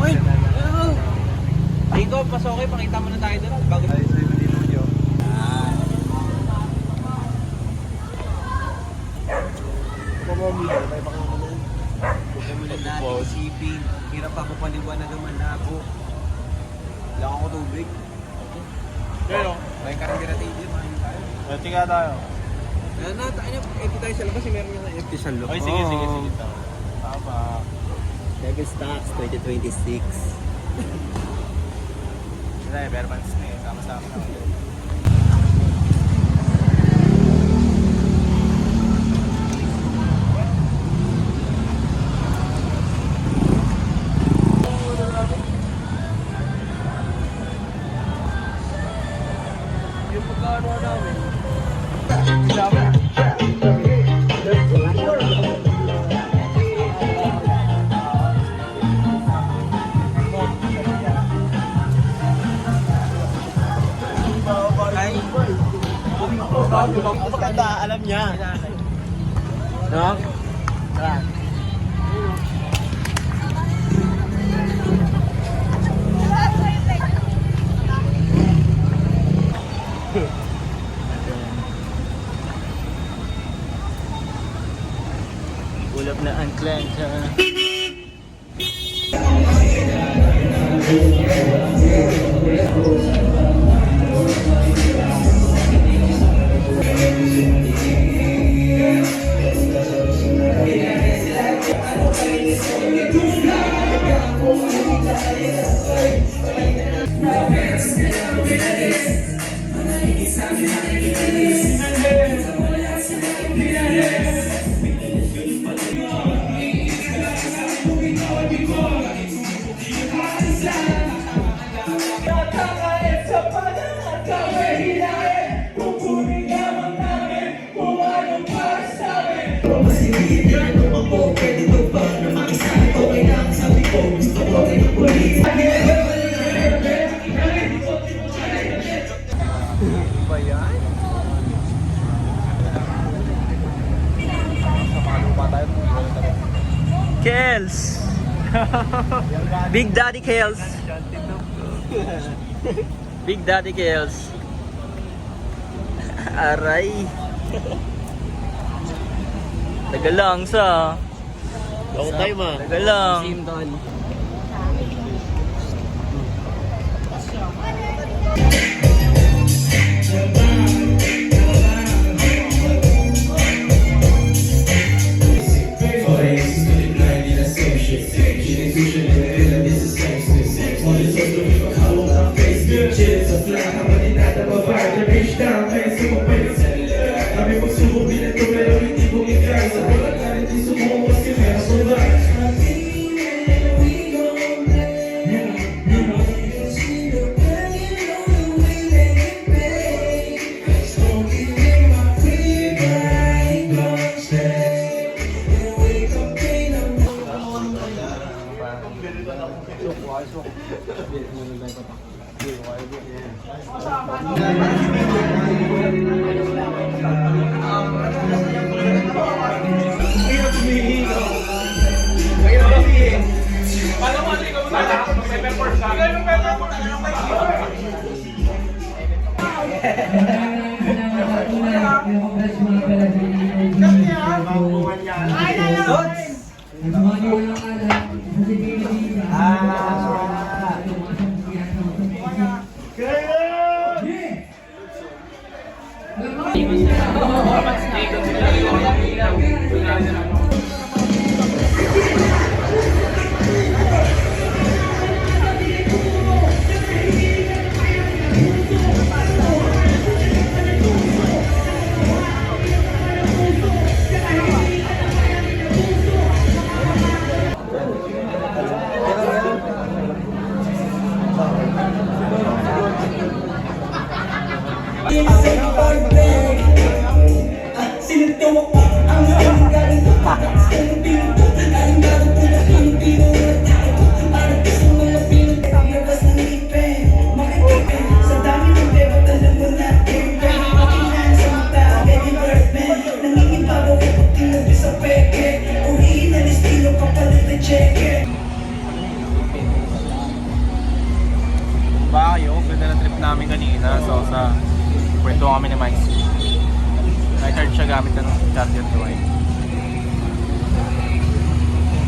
Wait! Rico, mas okay, pakita mo na tayo doon. Bago tayo sa video. Pumamili, may pakamulan. Pagkamulan natin isipin. Hirap ako paliwanag ang manako. Wala ako tubig. Pero, May karang-garate din, mahin tayo. pwede nga tayo. Kaya na, tayo empty tayo sa labas. Meron nga na empty sa loob. Okay, sige. Tama. Devil Stocks 2026. Sige, Bearmans na eh. Sama-sama na. Yung pagkano namin. Maganda, alam niya. No? Ulap na unclench. Kels! Big Daddy Kels! Big Daddy Kels! Aray! Tagal lang sa... Long time ah. Tagal lang. Doon. namin kanina. So, sa kwento kami ni Mike. Nag-charge siya gamit ng charger ni White.